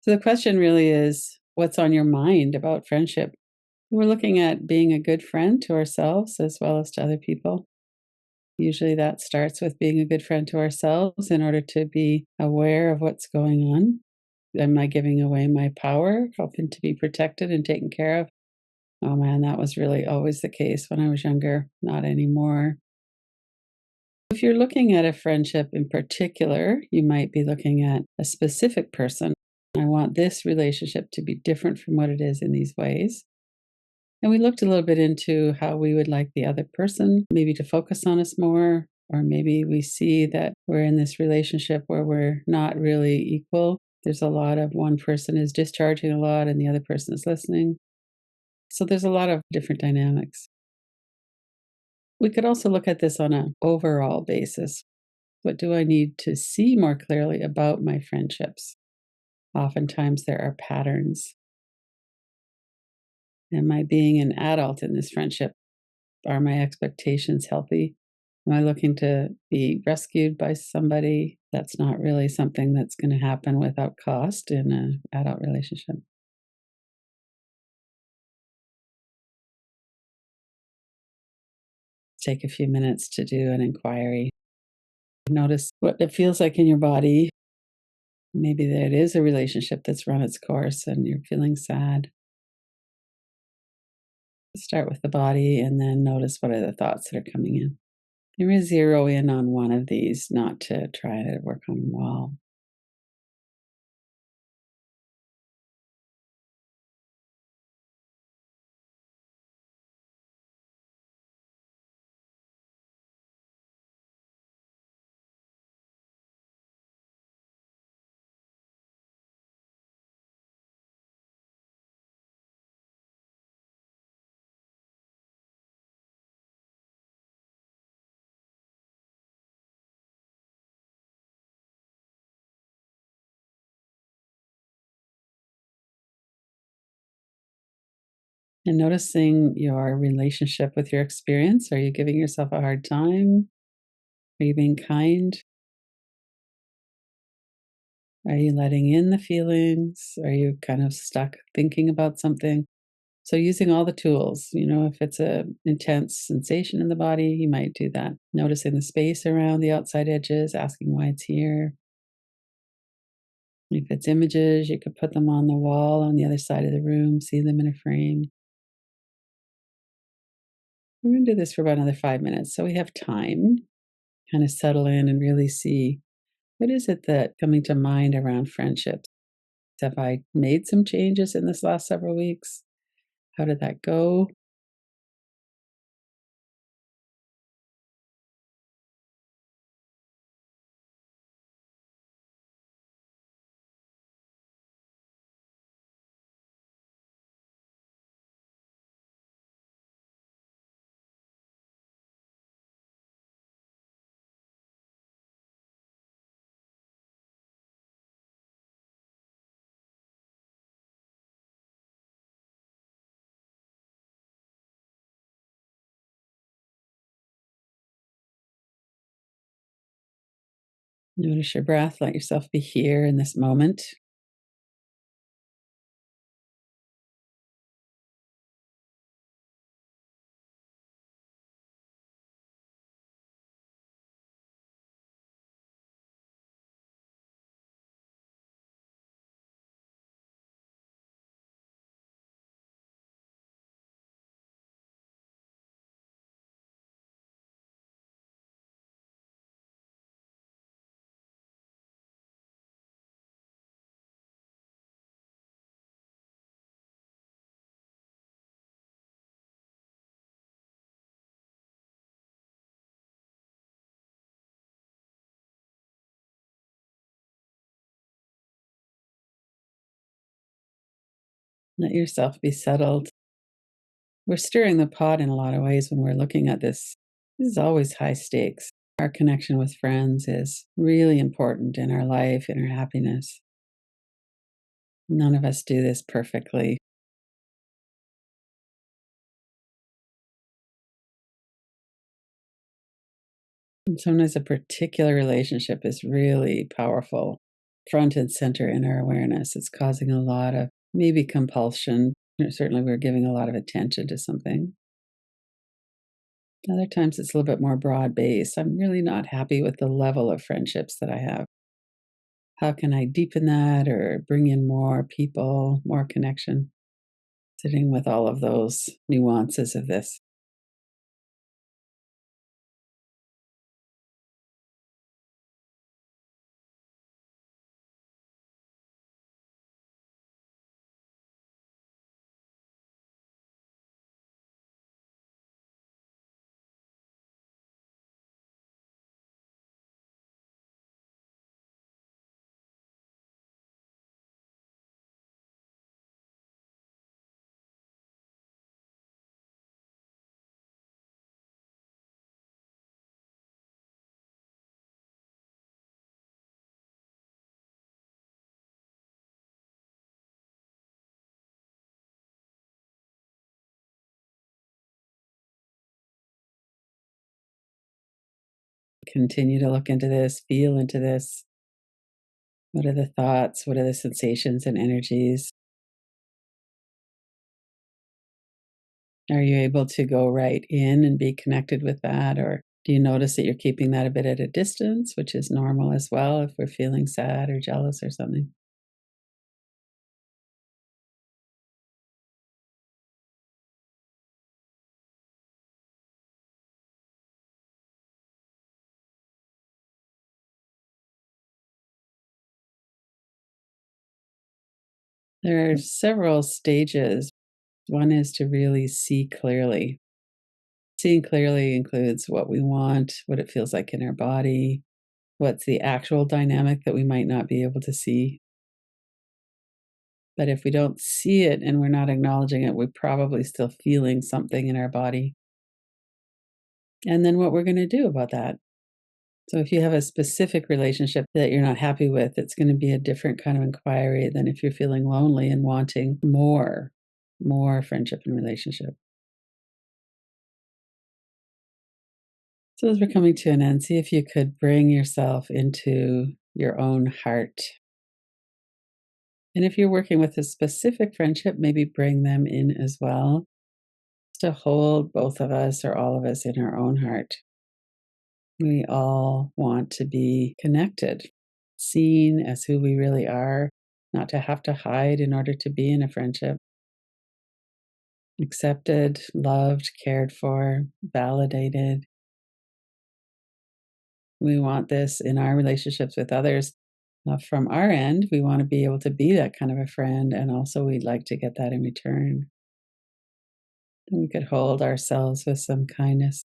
So the question really is, what's on your mind about friendship? We're looking at being a good friend to ourselves as well as to other people. Usually that starts with being a good friend to ourselves in order to be aware of what's going on. Am I giving away my power, hoping to be protected and taken care of? Oh man, that was really always the case when I was younger, not anymore. If you're looking at a friendship in particular, you might be looking at a specific person. I want this relationship to be different from what it is in these ways. And we looked a little bit into how we would like the other person maybe to focus on us more, or maybe we see that we're in this relationship where we're not really equal. There's a lot of one person is discharging a lot and the other person is listening. So there's a lot of different dynamics. We could also look at this on an overall basis. What do I need to see more clearly about my friendships? Oftentimes there are patterns. Am I being an adult in this friendship? Are my expectations healthy? Am I looking to be rescued by somebody? That's not really something that's going to happen without cost in an adult relationship. Take a few minutes to do an inquiry. Notice what it feels like in your body. Maybe that it is a relationship that's run its course and you're feeling sad. Start with the body and then notice what are the thoughts that are coming in. You really zero in on one of these, not to try to work on them all. And noticing your relationship with your experience. Are you giving yourself a hard time? Are you being kind? Are you letting in the feelings? Are you kind of stuck thinking about something? So using all the tools, if it's a intense sensation in the body, you might do that. Noticing the space around the outside edges, asking why it's here. If it's images, you could put them on the wall on the other side of the room, see them in a frame. We're going to do this for about another 5 minutes. So we have time, kind of settle in and really see what is it that coming to mind around friendships. Have I made some changes in this last several weeks? How did that go? Notice your breath. Let yourself be here in this moment. Let yourself be settled. We're stirring the pot in a lot of ways when we're looking at this. This is always high stakes. Our connection with friends is really important in our life, in our happiness. None of us do this perfectly. And sometimes a particular relationship is really powerful. front and center in our awareness. It's causing a lot of maybe compulsion. Certainly, we're giving a lot of attention to something. Other times, it's a little bit more broad based. I'm really not happy with the level of friendships that I have. How can I deepen that or bring in more people, more connection? Sitting with all of those nuances of this. Continue to look into this, feel into this. What are the thoughts? What are the sensations and energies? Are you able to go right in and be connected with that? Or do you notice that you're keeping that a bit at a distance, which is normal as well if we're feeling sad or jealous or something? There are several stages. One is to really see clearly. Seeing clearly includes what we want, what it feels like in our body, what's the actual dynamic that we might not be able to see. But if we don't see it and we're not acknowledging it, we're probably still feeling something in our body. And then what we're going to do about that. So if you have a specific relationship that you're not happy with, it's going to be a different kind of inquiry than if you're feeling lonely and wanting more friendship and relationship. So as we're coming to an end, see if you could bring yourself into your own heart. And if you're working with a specific friendship, maybe bring them in as well to hold both of us or all of us in our own heart. We all want to be connected, seen as who we really are, not to have to hide in order to be in a friendship. Accepted, loved, cared for, validated. We want this in our relationships with others. From our end, we want to be able to be that kind of a friend, and also we'd like to get that in return. And we could hold ourselves with some kindness.